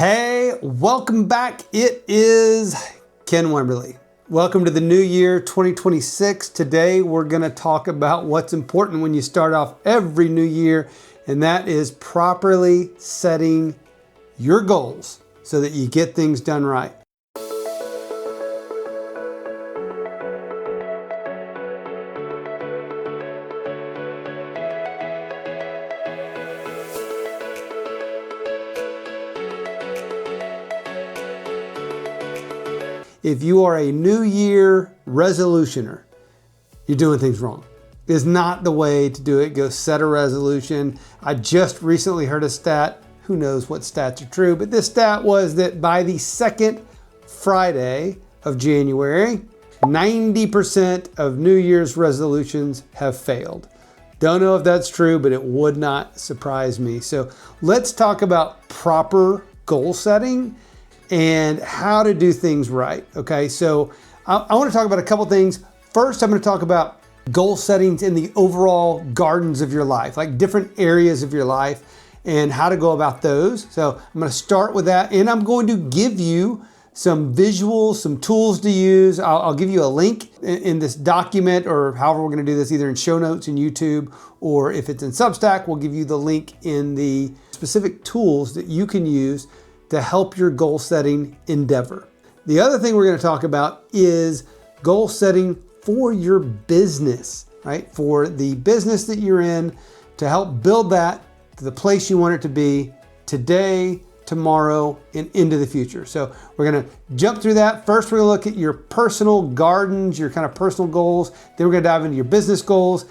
Hey, welcome back. It is Ken Wimberly. Welcome to the new year 2026. Today we're going to talk about what's important when you start off every new year, and that is properly setting your goals so that you get things done right. If you are a New Year resolutioner, you're doing things wrong. It's not the way to do it. Go set a resolution. I just recently heard a stat. Who knows what stats are true, but this stat was that by the second Friday of January, 90% of New Year's resolutions have failed. Don't know if that's true, but it would not surprise me. So let's talk about proper goal setting and how to do things right. Okay, so I want to talk about a couple things. First, I'm going to talk about goal settings in the overall gardens of your life, like different areas of your life and how to go about those. So I'm going to start with that, and I'm going to give you some visuals, some tools to use. I'll give you a link in this document, or however we're going to do this, either in show notes in YouTube, or if it's in Substack, we'll give you the link in the specific tools that you can use to help your goal setting endeavor. The other thing we're going to talk about is goal setting for your business, right? For the business that you're in, to help build that to the place you want it to be today, tomorrow, and into the future. So we're going to jump through that. First, we're going to look at your personal gardens, your kind of personal goals. Then we're going to dive into your business goals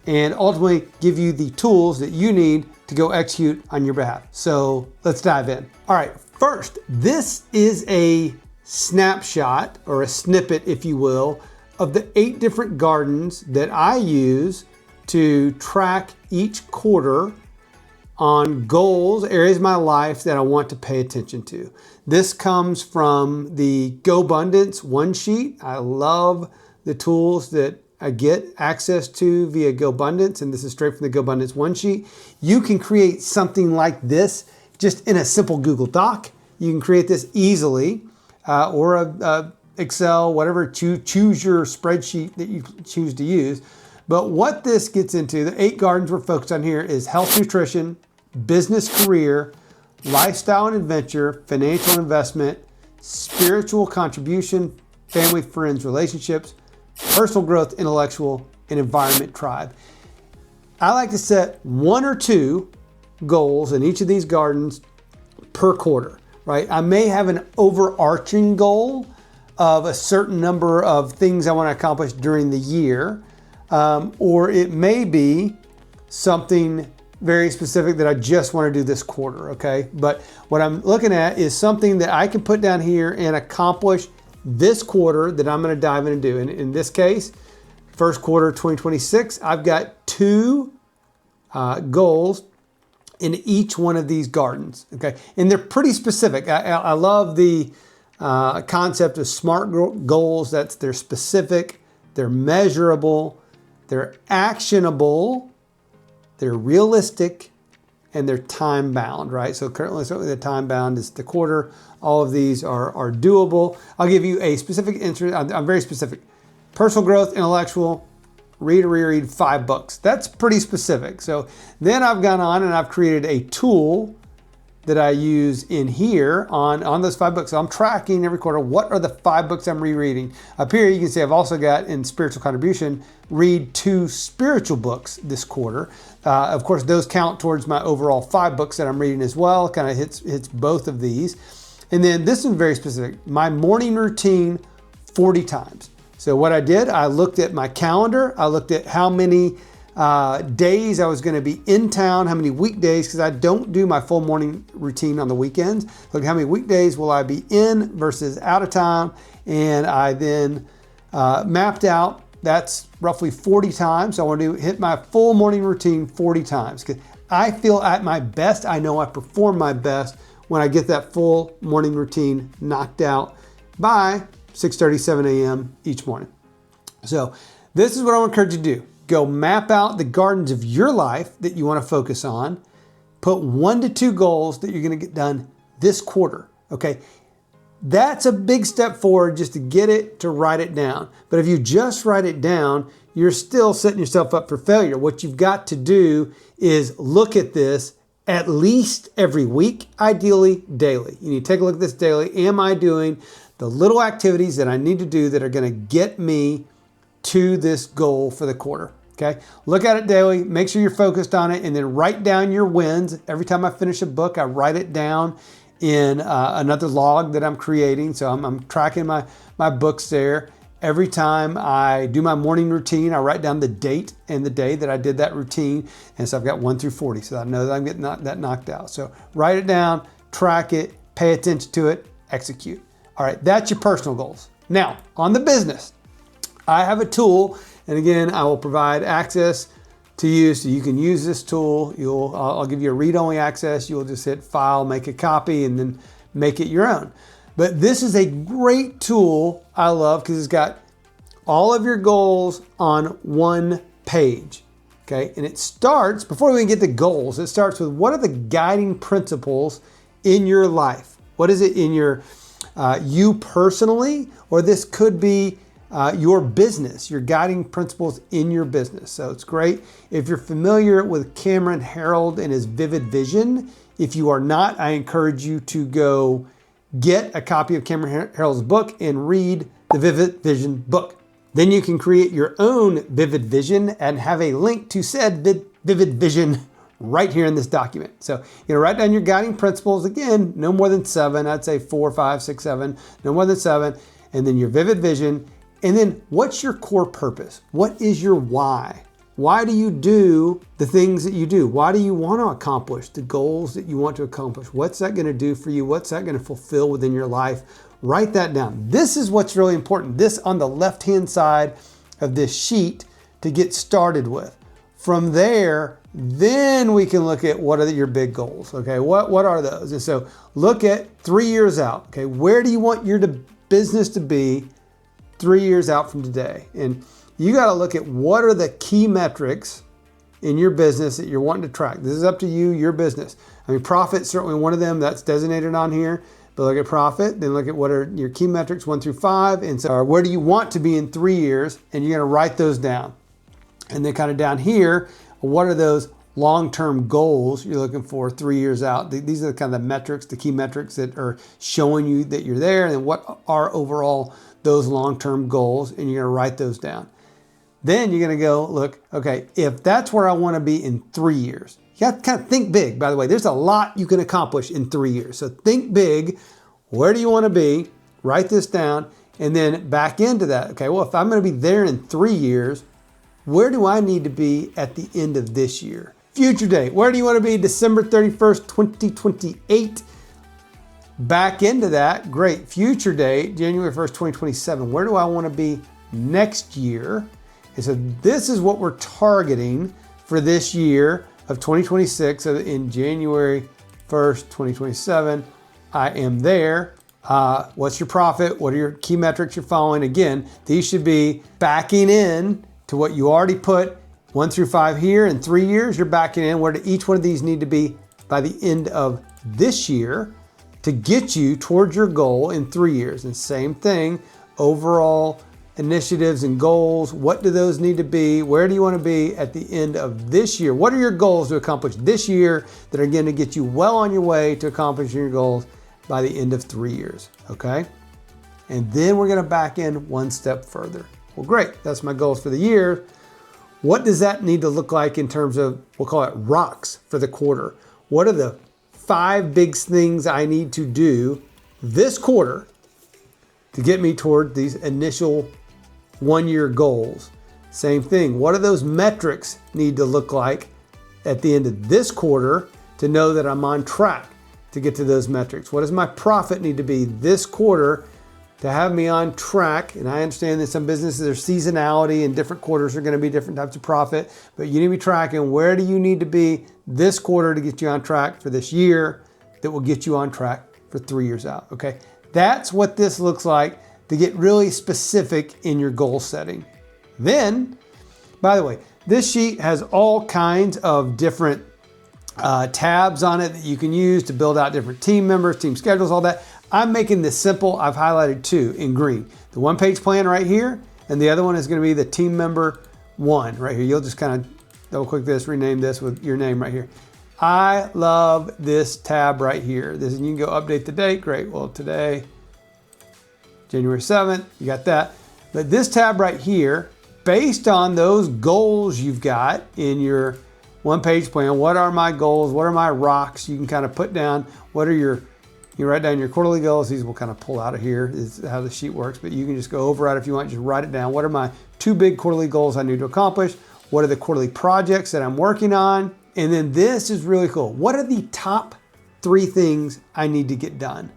and ultimately give you the tools that you need to go execute on your behalf. So let's dive in. All right. First, this is a snapshot, or a snippet, if you will, of the 8 different gardens that I use to track each quarter on goals, areas of my life that I want to pay attention to. This comes from the GoBundance one sheet. I love the tools that I get access to via GoBundance, and this is straight from the GoBundance one sheet. You can create something like this just in a simple Google Doc. You can create this easily, or a Excel, whatever, choose your spreadsheet that you choose to use. But what this gets into, the 8 gardens we're focused on here, is health, nutrition, business, career, lifestyle and adventure, financial investment, spiritual contribution, family, friends, relationships, personal growth, intellectual, and environment, tribe. I like to set 1 or 2 goals in each of these gardens per quarter, right? I may have an overarching goal of a certain number of things I want to accomplish during the year, or it may be something very specific that I just want to do this quarter, okay? But what I'm looking at is something that I can put down here and accomplish this quarter that I'm going to dive in and do. And in this case, first quarter 2026, I've got 2 goals in each one of these gardens, okay? And they're pretty specific. I love the concept of SMART goals. They're specific, they're measurable, they're actionable, they're realistic, and they're time bound, right? So currently, certainly the time bound is the quarter. All of these are doable. I'll give you a specific answer. I'm very specific. Personal growth, intellectual, read or reread 5 books. That's pretty specific. So then I've gone on and I've created a tool that I use in here on those 5 books. So I'm tracking every quarter, what are the 5 books I'm rereading. Up here you can see I've also got in spiritual contribution, read 2 spiritual books this quarter. Of course, those count towards my overall 5 books that I'm reading as well. Kind of hits both of these. And then this is very specific, my morning routine 40 times. So what I did, I looked at my calendar. I looked at how many days I was going to be in town, how many weekdays, because I don't do my full morning routine on the weekends. Look, how many weekdays will I be in versus out of town? And I then mapped out, that's roughly 40 times. So I want to hit my full morning routine 40 times, because I feel at my best. I know I perform my best when I get that full morning routine knocked out by 6:30, 7 a.m. each morning. So this is what I want to encourage you to do. Go map out the gardens of your life that you want to focus on. Put 1 to 2 goals that you're going to get done this quarter, okay? That's a big step forward just to get it to write it down. But if you just write it down, you're still setting yourself up for failure. What you've got to do is look at this at least every week, ideally daily. You need to take a look at this daily. Am I doing the little activities that I need to do that are going to get me to this goal for the quarter? Okay, look at it daily, make sure you're focused on it, and then write down your wins. Every time I finish a book, I write it down in another log that I'm creating. So I'm tracking my books there. Every time I do my morning routine, I write down the date and the day that I did that routine. And so I've got 1 through 40, so I know that I'm getting that knocked out. So write it down, track it, pay attention to it, execute. All right, that's your personal goals. Now, on the business, I have a tool, and again, I will provide access to you so you can use this tool. I'll give you a read-only access. You'll just hit File, make a copy, and then make it your own. But this is a great tool I love because it's got all of your goals on one page, okay? And it starts, before we even get to goals, it starts with what are the guiding principles in your life? What is it in your, you personally, or this could be your business, your guiding principles in your business. So it's great. If you're familiar with Cameron Herold and his Vivid Vision, if you are not, I encourage you to go get a copy of Cameron Herold's book and read the Vivid Vision book. Then you can create your own Vivid Vision and have a link to said Vivid Vision right here in this document. So you're gonna write down your guiding principles. Again, no more than 7. I'd say 4, 5, 6, 7, no more than 7. And then your Vivid Vision. And then what's your core purpose? What is your why? Why do you do the things that you do? Why do you want to accomplish the goals that you want to accomplish? What's that going to do for you? What's that going to fulfill within your life? Write that down. This is what's really important. This on the left-hand side of this sheet to get started with. From there, then we can look at what are your big goals. Okay, what are those? And so look at 3 years out. Okay, where do you want your business to be 3 years out from today? And you got to look at what are the key metrics in your business that you're wanting to track. This is up to you, your business. I mean, profit, certainly one of them that's designated on here, but look at profit, then look at what are your key metrics 1 through 5, and so where do you want to be in 3 years, and you're going to write those down. And then kind of down here, what are those long-term goals you're looking for 3 years out? These are the kind of the metrics, the key metrics that are showing you that you're there, and then what are overall those long-term goals, and you're going to write those down. Then you're going to go look, okay, if that's where I want to be in 3 years, you have to kind of think big. By the way, there's a lot you can accomplish in 3 years. So think big. Where do you want to be? Write this down and then back into that. Okay, well, if I'm going to be there in 3 years, where do I need to be at the end of this year? Future date. Where do you want to be December 31st, 2028? Back into that. Great. Future date, January 1st, 2027. Where do I want to be next year? And so this is what we're targeting for this year of 2026. So in January 1st, 2027, I am there. What's your profit? What are your key metrics you're following? Again, these should be backing in to what you already put 1 through 5 here. In 3 years, you're backing in. Where do each one of these need to be by the end of this year to get you towards your goal in 3 years? And same thing, overall initiatives and goals. What do those need to be? Where do you want to be at the end of this year? What are your goals to accomplish this year that are going to get you well on your way to accomplishing your goals by the end of 3 years? Okay. And then we're going to back in one step further. Well, great. That's my goals for the year. What does that need to look like in terms of, we'll call it rocks for the quarter? What are the 5 big things I need to do this quarter to get me toward these initial 1 year goals? Same thing. What do those metrics need to look like at the end of this quarter to know that I'm on track to get to those metrics? What does my profit need to be this quarter to have me on track? And I understand that some businesses, there's seasonality and different quarters are going to be different types of profit, but you need to be tracking where do you need to be this quarter to get you on track for this year that will get you on track for 3 years out. Okay. That's what this looks like to get really specific in your goal setting. Then, by the way, this sheet has all kinds of different tabs on it that you can use to build out different team members, team schedules, all that. I'm making this simple. I've highlighted 2 in green. The one-page plan right here, and the other one is going to be the team member 1 right here. You'll just kind of double click this, rename this with your name right here. I love this tab right here. This, and you can go update the date. Great. Well, today, January 7th, you got that. But this tab right here, based on those goals you've got in your one-page plan, what are my goals? What are my rocks? You can kind of put down what are your, you write down your quarterly goals. These will kind of pull out of here is how the sheet works, but you can just go over it if you want, just write it down. What are my 2 big quarterly goals I need to accomplish? What are the quarterly projects that I'm working on? And then this is really cool. What are the top 3 things I need to get done?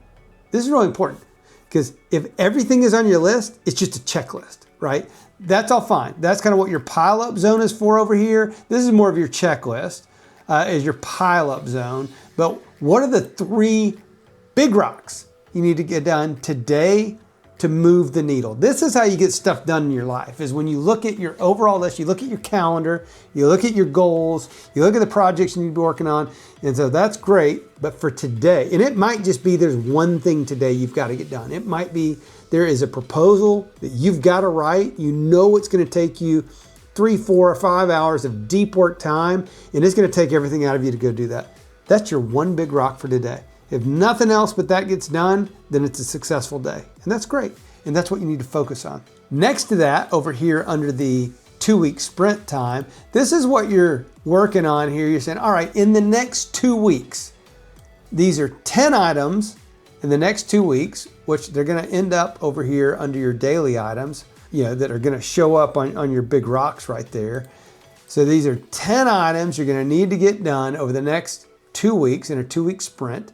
This is really important because if everything is on your list, it's just a checklist, right? That's all fine. That's kind of what your pile-up zone is for over here. This is more of your checklist, is your pile-up zone. But what are the 3 big rocks you need to get done today to move the needle? This is how you get stuff done in your life, is when you look at your overall list, you look at your calendar, you look at your goals, you look at the projects you need to be working on. And so that's great, but for today, and it might just be there's one thing today you've got to get done. It might be there is a proposal that you've got to write. You know it's going to take you 3, 4, or 5 hours of deep work time, and it's going to take everything out of you to go do that. That's your one big rock for today. If nothing else but that gets done, then it's a successful day. And that's great. And that's what you need to focus on. Next to that, over here under the 2-week sprint time, this is what you're working on here. You're saying, all right, in the next 2 weeks, these are 10 items in the next 2 weeks, which they're going to end up over here under your daily items, that are going to show up on your big rocks right there. So these are 10 items you're going to need to get done over the next 2 weeks in a 2-week sprint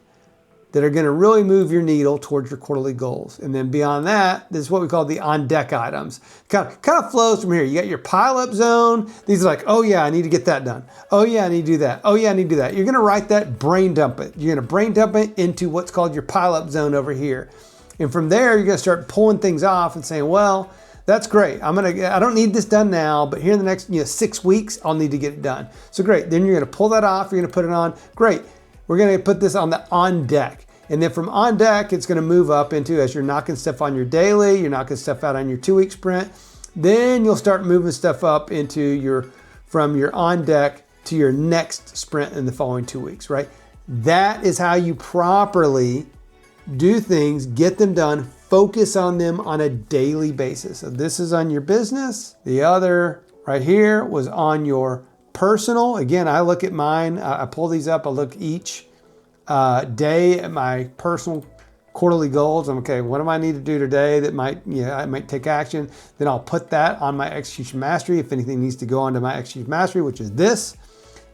that are going to really move your needle towards your quarterly goals. And then beyond that, this is what we call the on-deck items. Kind of flows from here. You got your pile-up zone. These are like, oh yeah, I need to get that done. Oh yeah, I need to do that. Oh yeah, I need to do that. You're going to write that, brain dump it. You're going to brain dump it into what's called your pile-up zone over here. And from there, you're going to start pulling things off and saying, well, that's great. I don't need this done now, but here in the next 6 weeks, I'll need to get it done. So great. Then you're going to pull that off. You're going to put it on. Great. We're going to put this on the on deck. And then from on deck, it's going to move up into, as you're knocking stuff on your daily, you're knocking stuff out on your 2-week sprint. Then you'll start moving stuff up into from your on deck to your next sprint in the following 2 weeks, right? That is how you properly do things, get them done, focus on them on a daily basis. So this is on your business. The other right here was on your personal. Again, I look at mine. I pull these up. I look each day at my personal quarterly goals. I'm okay. What do I need to do today that I might take action? Then I'll put that on my execution mastery. If anything needs to go onto my execution mastery, which is this,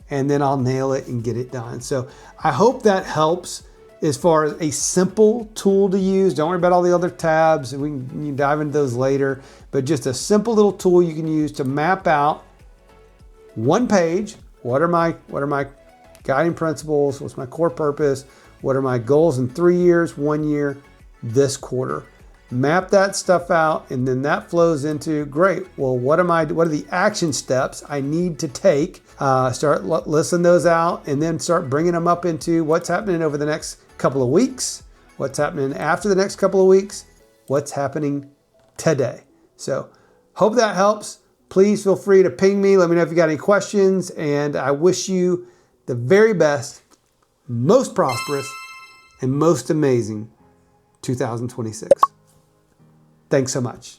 and then I'll nail it and get it done. So I hope that helps as far as a simple tool to use. Don't worry about all the other tabs. You can dive into those later, but just a simple little tool you can use to map out one page. What are my guiding principles? What's my core purpose? What are my goals in 3 years, 1 year, this quarter? Map that stuff out, and then that flows into, great, well, what are the action steps I need to take? Start listing those out, and then start bringing them up into what's happening over the next couple of weeks, what's happening after the next couple of weeks, what's happening today. So hope that helps. Please feel free to ping me. Let me know if you got any questions, and I wish you the very best, most prosperous, and most amazing 2026. Thanks so much.